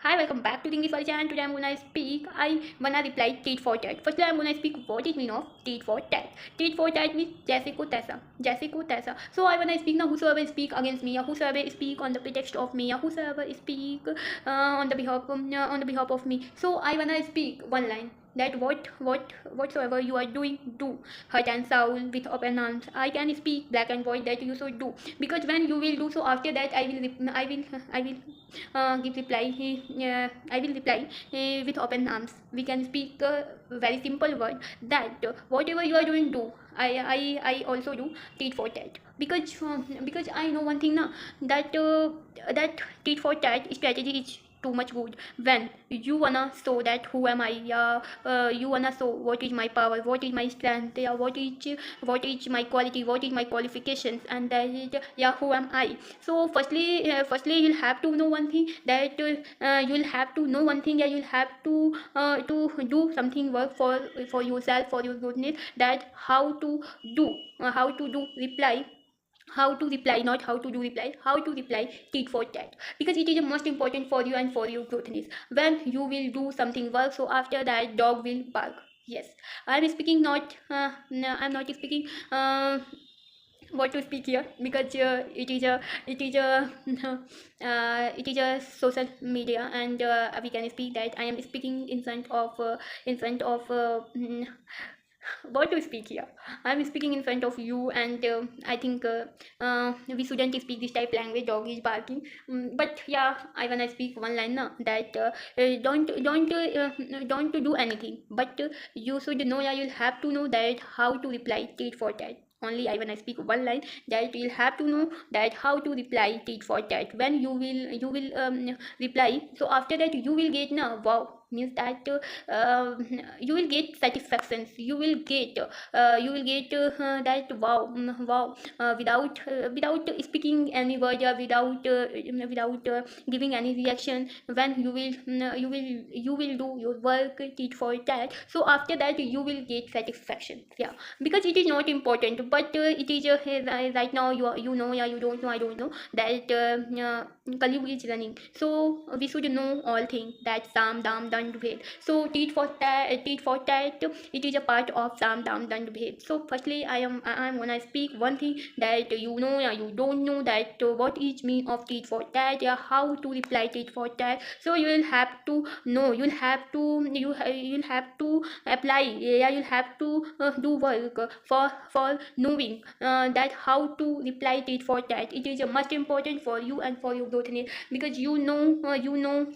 Hi, welcome back to the English World Channel. Today I'm gonna speak. I wanna reply tit for tat. Firstly, I'm gonna speak what it mean of tit for tat. Tit for tat means जैसे को तैसा, जैसे को तैसा. So I wanna speak now. Whosoever speak against me, or whosoever speak on the pretext of me, or whosoever speak on the behalf of me. So I wanna speak one line that whatsoever you are doing, do heart and soul with open arms. I can speak black and white that you should do, because when you will do so, after that I will give reply. I will reply with open arms. We can speak a very simple word that whatever you are doing, do. I also do tit for tat, because I know one thing now, that tit for tat strategy is too much good. When you wanna show that who am I, yeah, you wanna show what is my power, what is my strength, yeah, what is my quality, what is my qualifications, and that is, yeah, who am I. So firstly you'll have to know one thing, that you'll have to know one thing, yeah, you'll have to do something work for yourself, for your goodness, that how to do reply, how to reply, not how to do reply, how to reply tit for tat, because it is the most important for you and for your growthness. When you will do something work, so after that dog will bark. Yes, I'm speaking not no, I'm not speaking what to speak here, because it is a it is a social media, and we can speak that I am speaking in front of what to speak here. I'm speaking in front of you, and I think we shouldn't speak this type language. Dog is barking. But yeah, I when I speak one line now, that don't do anything, but you should know. Yeah, you'll have to know that how to reply tit for tat. Only I when I speak one line, that you'll have to know that how to reply tit for tat. When you will reply, so after that you will get now, wow, means that you will get satisfactions, you will get that wow, wow, without speaking any word, or without giving any reaction. When you will do your work tit for tat, so after that you will get satisfaction. Yeah, because it is not important, but it is right now you know, yeah, you don't know, I don't know, that Kaliyug is running. So we should know all things, that Sam Dam Dand Bhed. So tit for tat, it is a part of Sam Dam Dand Bhed. So firstly I am when I speak one thing, that you know, yeah, you don't know, that what is mean of tit for tat, yeah, how to reply tit for tat. So you will have to know, you'll have to apply, yeah, you'll have to do work for knowing that how to reply tit for tat. It is much important for you and for your growth, because you know